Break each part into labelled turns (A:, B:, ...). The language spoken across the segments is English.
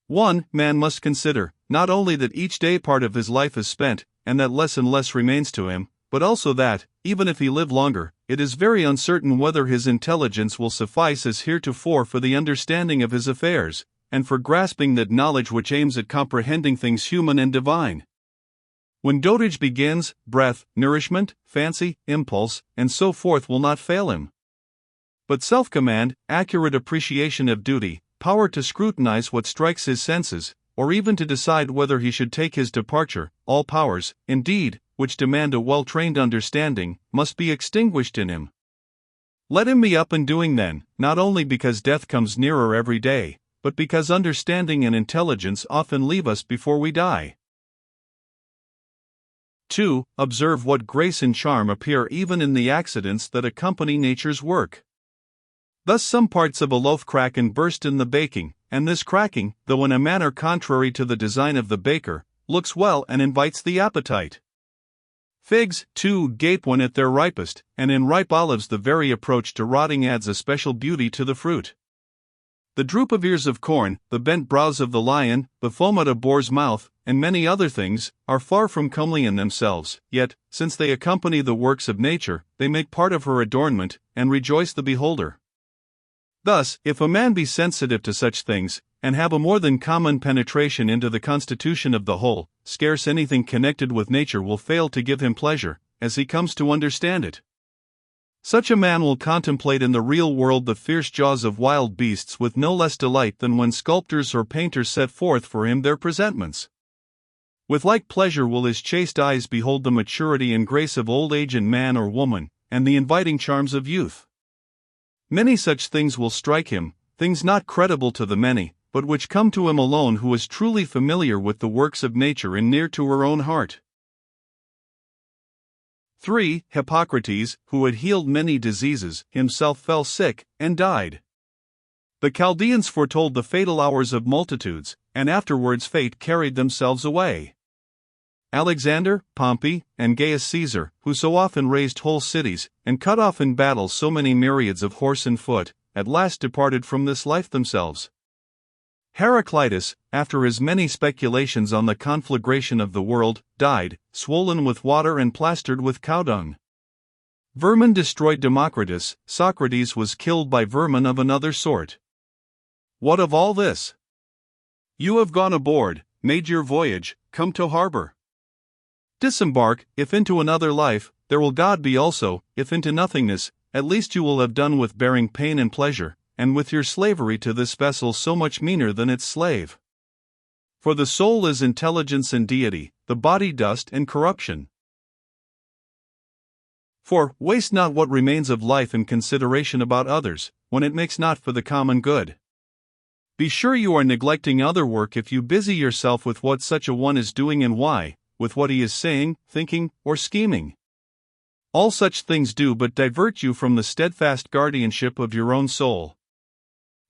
A: 1. Man must consider, not only that each day part of his life is spent, and that less and less remains to him, but also that, even if he live longer, it is very uncertain whether his intelligence will suffice as heretofore for the understanding of his affairs, and for grasping that knowledge which aims at comprehending things human and divine. When dotage begins, breath, nourishment, fancy, impulse, and so forth will not fail him. But self-command, accurate appreciation of duty, power to scrutinize what strikes his senses, or even to decide whether he should take his departure, all powers, indeed, which demand a well-trained understanding, must be extinguished in him. Let him be up and doing then, not only because death comes nearer every day, but because understanding and intelligence often leave us before we die. 2. Observe what grace and charm appear even in the accidents that accompany nature's work. Thus some parts of a loaf crack and burst in the baking, and this cracking, though in a manner contrary to the design of the baker, looks well and invites the appetite. Figs, too, gape when at their ripest, and in ripe olives the very approach to rotting adds a special beauty to the fruit. The droop of ears of corn, the bent brows of the lion, the foam at a boar's mouth, and many other things, are far from comely in themselves, yet, since they accompany the works of nature, they make part of her adornment, and rejoice the beholder. Thus, if a man be sensitive to such things, and have a more than common penetration into the constitution of the whole, scarce anything connected with nature will fail to give him pleasure, as he comes to understand it. Such a man will contemplate in the real world the fierce jaws of wild beasts with no less delight than when sculptors or painters set forth for him their presentments. With like pleasure will his chaste eyes behold the maturity and grace of old age in man or woman, and the inviting charms of youth. Many such things will strike him, things not credible to the many, but which come to him alone who is truly familiar with the works of nature and near to her own heart. 3. Hippocrates, who had healed many diseases, himself fell sick, and died. The Chaldeans foretold the fatal hours of multitudes, and afterwards fate carried themselves away. Alexander, Pompey, and Gaius Caesar, who so often razed whole cities, and cut off in battle so many myriads of horse and foot, at last departed from this life themselves. Heraclitus, after his many speculations on the conflagration of the world, died, swollen with water and plastered with cow dung. Vermin destroyed Democritus, Socrates was killed by vermin of another sort. What of all this? You have gone aboard, made your voyage, come to harbor. Disembark, if into another life, there will God be also, if into nothingness, at least you will have done with bearing pain and pleasure, and with your slavery to this vessel so much meaner than its slave. For the soul is intelligence and deity, the body dust and corruption. 4. Waste not what remains of life in consideration about others, when it makes not for the common good. Be sure you are neglecting other work if you busy yourself with what such a one is doing and why, with what he is saying, thinking, or scheming. All such things do but divert you from the steadfast guardianship of your own soul.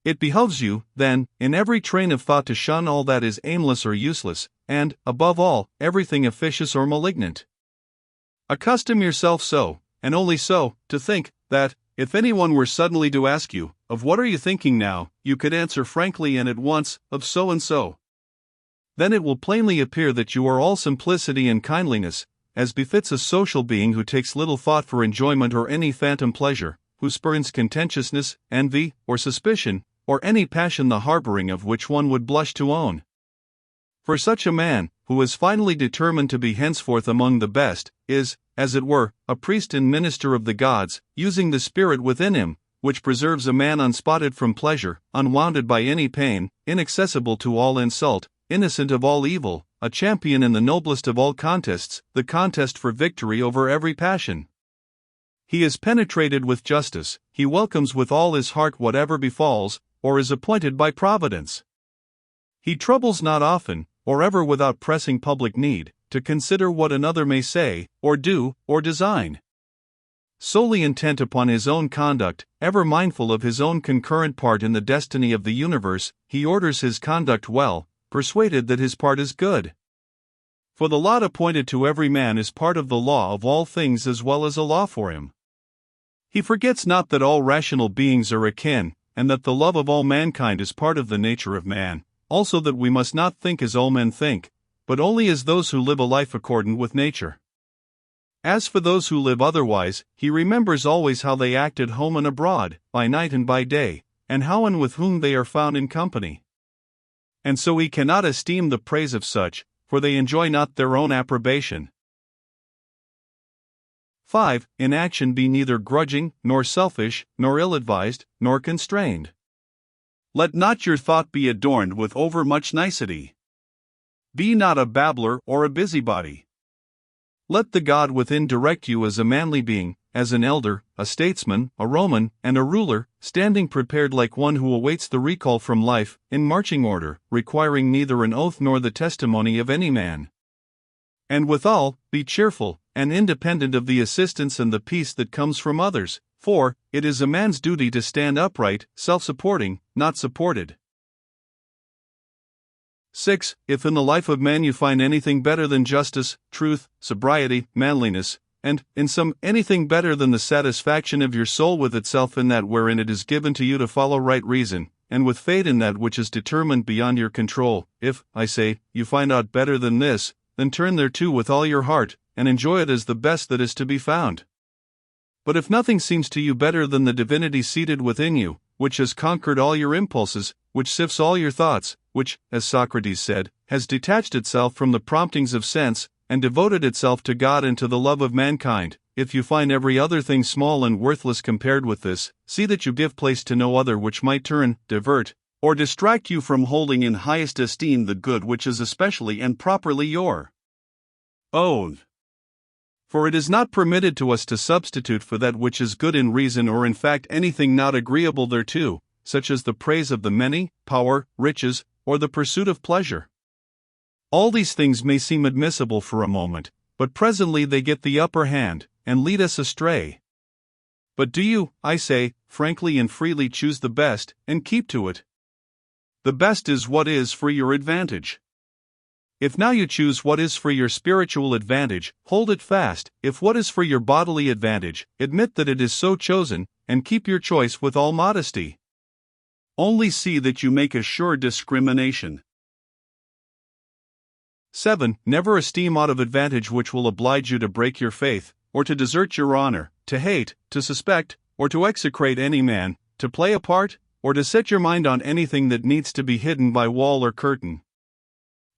A: It behoves you, then, in every train of thought to shun all that is aimless or useless, and, above all, everything officious or malignant. Accustom yourself so, and only so, to think, that, if anyone were suddenly to ask you, of what are you thinking now, you could answer frankly and at once, of so and so. Then it will plainly appear that you are all simplicity and kindliness, as befits a social being who takes little thought for enjoyment or any phantom pleasure, who spurns contentiousness, envy, or suspicion, or any passion the harboring of which one would blush to own. For such a man, who is finally determined to be henceforth among the best, is, as it were, a priest and minister of the gods, using the spirit within him, which preserves a man unspotted from pleasure, unwounded by any pain, inaccessible to all insult, innocent of all evil, a champion in the noblest of all contests, the contest for victory over every passion. He is penetrated with justice, he welcomes with all his heart whatever befalls, or is appointed by Providence. He troubles not often, or ever without pressing public need, to consider what another may say, or do, or design. Solely intent upon his own conduct, ever mindful of his own concurrent part in the destiny of the universe, he orders his conduct well, persuaded that his part is good. For the lot appointed to every man is part of the law of all things as well as a law for him. He forgets not that all rational beings are akin, and that the love of all mankind is part of the nature of man. also that we must not think as all men think, but only as those who live a life accordant with nature. As for those who live otherwise, he remembers always how they act at home and abroad, by night and by day, and how and with whom they are found in company. And so he cannot esteem the praise of such, for they enjoy not their own approbation. 5. In action be neither grudging, nor selfish, nor ill-advised, nor constrained. Let not your thought be adorned with overmuch nicety. Be not a babbler or a busybody. Let the God within direct you as a manly being, as an elder, a statesman, a Roman, and a ruler, standing prepared like one who awaits the recall from life, in marching order, requiring neither an oath nor the testimony of any man. And withal, be cheerful, and independent of the assistance and the peace that comes from others, for it is a man's duty to stand upright, self-supporting, not supported. 6. If in the life of man you find anything better than justice, truth, sobriety, manliness, and, in sum, anything better than the satisfaction of your soul with itself in that wherein it is given to you to follow right reason, and with faith in that which is determined beyond your control, if, I say, you find aught better than this, then turn thereto with all your heart, and enjoy it as the best that is to be found. But if nothing seems to you better than the divinity seated within you, which has conquered all your impulses, which sifts all your thoughts, which, as Socrates said, has detached itself from the promptings of sense, and devoted itself to God and to the love of mankind, if you find every other thing small and worthless compared with this, see that you give place to no other which might turn, divert, or distract you from holding in highest esteem the good which is especially and properly your own. For it is not permitted to us to substitute for that which is good in reason or in fact anything not agreeable thereto, such as the praise of the many, power, riches, or the pursuit of pleasure. All these things may seem admissible for a moment, but presently they get the upper hand, and lead us astray. But do you, I say, frankly and freely choose the best, and keep to it? The best is what is for your advantage. If now you choose what is for your spiritual advantage, hold it fast. If what is for your bodily advantage, admit that it is so chosen, and keep your choice with all modesty. Only see that you make a sure discrimination. 7. Never esteem aught of advantage which will oblige you to break your faith, or to desert your honor, to hate, to suspect, or to execrate any man, to play a part, or to set your mind on anything that needs to be hidden by wall or curtain.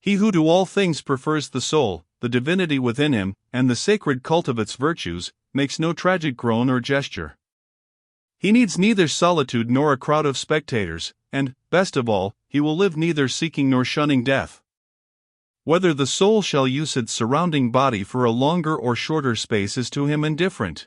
A: He who to all things prefers the soul, the divinity within him, and the sacred cult of its virtues, makes no tragic groan or gesture. He needs neither solitude nor a crowd of spectators, and, best of all, he will live neither seeking nor shunning death. Whether the soul shall use its surrounding body for a longer or shorter space is to him indifferent.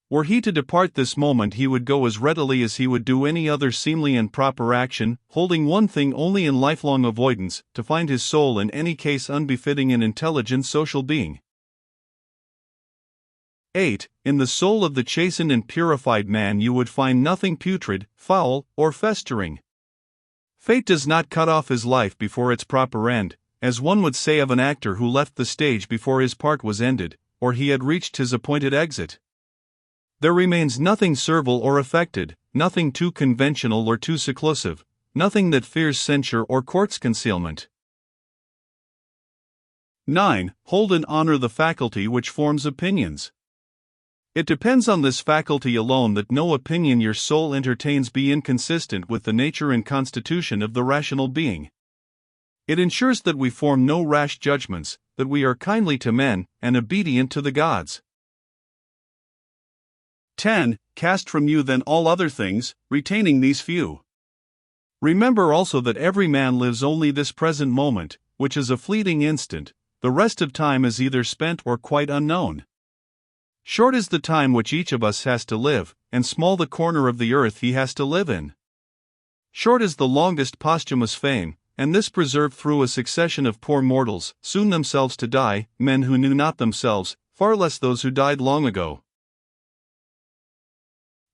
A: Were he to depart this moment, he would go as readily as he would do any other seemly and proper action, holding one thing only in lifelong avoidance, to find his soul in any case unbefitting an intelligent social being. 8. In the soul of the chastened and purified man you would find nothing putrid, foul, or festering. Fate does not cut off his life before its proper end, as one would say of an actor who left the stage before his part was ended, or he had reached his appointed exit. There remains nothing servile or affected, nothing too conventional or too seclusive, nothing that fears censure or courts concealment. 9. Hold in honor the faculty which forms opinions. It depends on this faculty alone that no opinion your soul entertains be inconsistent with the nature and constitution of the rational being. It ensures that we form no rash judgments, that we are kindly to men, and obedient to the gods. 10. Cast from you then all other things, retaining these few. Remember also that every man lives only this present moment, which is a fleeting instant. The rest of time is either spent or quite unknown. Short is the time which each of us has to live, and small the corner of the earth he has to live in. Short is the longest posthumous fame, and this preserved through a succession of poor mortals, soon themselves to die, men who knew not themselves, far less those who died long ago.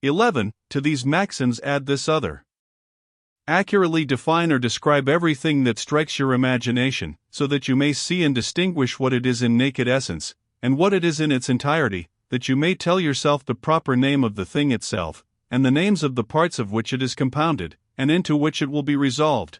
A: 11. To these maxims add this other. Accurately define or describe everything that strikes your imagination, so that you may see and distinguish what it is in naked essence, and what it is in its entirety, that you may tell yourself the proper name of the thing itself, and the names of the parts of which it is compounded, and into which it will be resolved.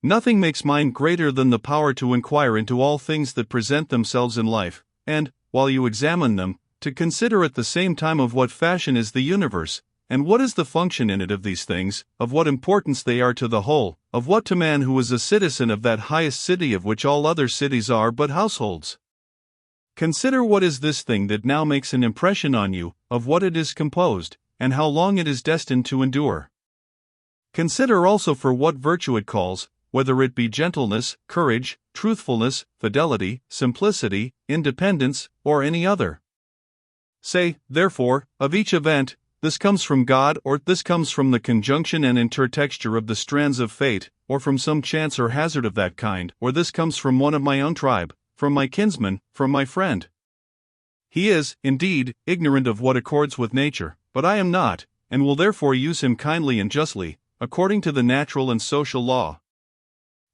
A: Nothing makes mind greater than the power to inquire into all things that present themselves in life, and, while you examine them, to consider at the same time of what fashion is the universe, and what is the function in it of these things, of what importance they are to the whole, of what to man who is a citizen of that highest city of which all other cities are but households. Consider what is this thing that now makes an impression on you, of what it is composed, and how long it is destined to endure. Consider also for what virtue it calls, whether it be gentleness, courage, truthfulness, fidelity, simplicity, independence, or any other. Say, therefore, of each event, this comes from God, or this comes from the conjunction and intertexture of the strands of fate, or from some chance or hazard of that kind, or this comes from one of my own tribe, from my kinsman, from my friend. He is, indeed, ignorant of what accords with nature, but I am not, and will therefore use him kindly and justly, according to the natural and social law.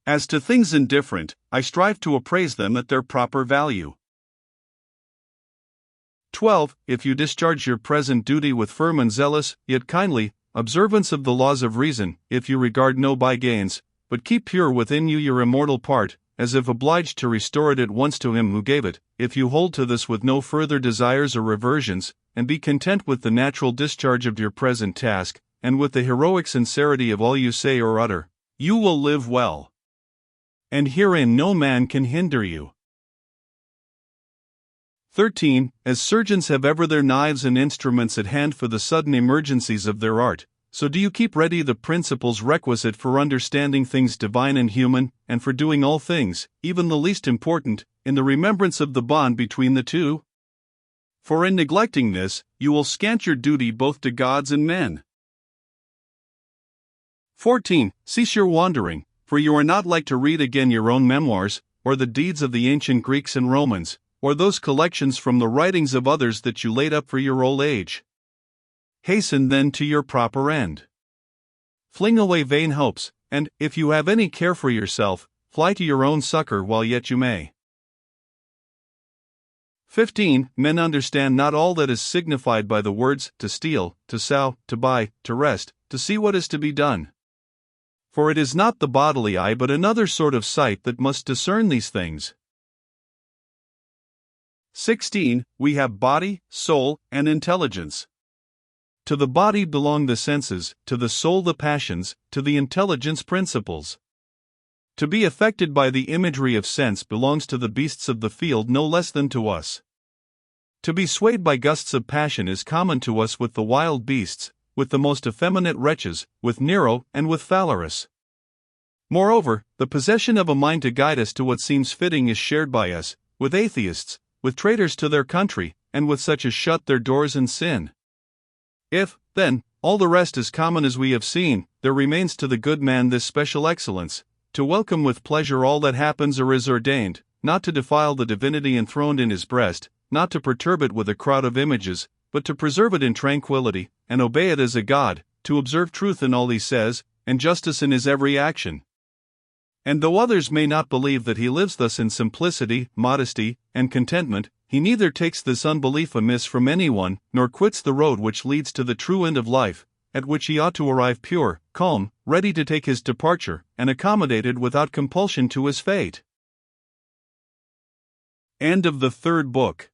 A: As to things indifferent, I strive to appraise them at their proper value. 12. If you discharge your present duty with firm and zealous, yet kindly, observance of the laws of reason, if you regard no bygains, but keep pure within you your immortal part, as if obliged to restore it at once to him who gave it, if you hold to this with no further desires or reversions, and be content with the natural discharge of your present task, and with the heroic sincerity of all you say or utter, you will live well. And herein no man can hinder you. 13. As surgeons have ever their knives and instruments at hand for the sudden emergencies of their art, so do you keep ready the principles requisite for understanding things divine and human, and for doing all things, even the least important, in the remembrance of the bond between the two? For in neglecting this, you will scant your duty both to gods and men. 14. Cease your wandering, for you are not like to read again your own memoirs, or the deeds of the ancient Greeks and Romans, or those collections from the writings of others that you laid up for your old age. Hasten then to your proper end. Fling away vain hopes, and, if you have any care for yourself, fly to your own succor while yet you may. 15. Men understand not all that is signified by the words, to steal, to sow, to buy, to rest, to see what is to be done. For it is not the bodily eye but another sort of sight that must discern these things. 16. We have body, soul, and intelligence. To the body belong the senses, to the soul the passions, to the intelligence principles. To be affected by the imagery of sense belongs to the beasts of the field no less than to us. To be swayed by gusts of passion is common to us with the wild beasts, with the most effeminate wretches, with Nero, and with Phalaris. Moreover, the possession of a mind to guide us to what seems fitting is shared by us, with atheists, with traitors to their country, and with such as shut their doors in sin. If, then, all the rest is common as we have seen, there remains to the good man this special excellence, to welcome with pleasure all that happens or is ordained, not to defile the divinity enthroned in his breast, not to perturb it with a crowd of images, but to preserve it in tranquility, and obey it as a god, to observe truth in all he says, and justice in his every action. And though others may not believe that he lives thus in simplicity, modesty, and contentment, he neither takes this unbelief amiss from anyone, nor quits the road which leads to the true end of life, at which he ought to arrive pure, calm, ready to take his departure, and accommodated without compulsion to his fate. End of the third book.